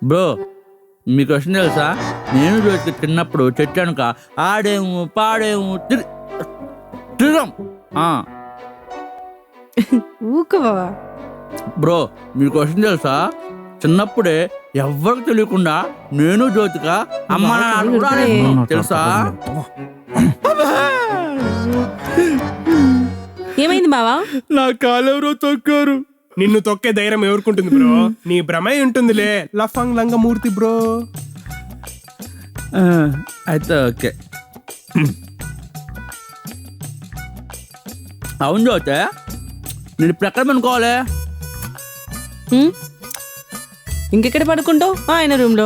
Bro మీ question తెలుసా? నేను జ్యోతికి చిన్నప్పుడు చెట్టానుక ఆడేము పాడేము తిరగం. ఊక బావా. బ్రో మీ క్వశ్చన్ తెలుసా? చిన్నప్పుడే ఎవరికి తెలియకుండా నేను జ్యోతిక అమ్మ నాన్న కూడా ఆడేసుకున్నాం, తెలుసా? ఏమైంది బావా? నా కాలెవరో తొక్కారు. నిన్ను తొక్కే ధైర్యం ఎవరుకుంటుంది బ్రో? నీ భ్రమే ఉంటుందిలే లఫంగ్ లంగమూర్తి బ్రో. అయితే ఓకే. అవును జ్యోతి, నేను ఇప్పుడు ఎక్కడ పనుకోవాలి? ఇంకెక్కడ పడుకుంటావు? ఆయన రూమ్ లో.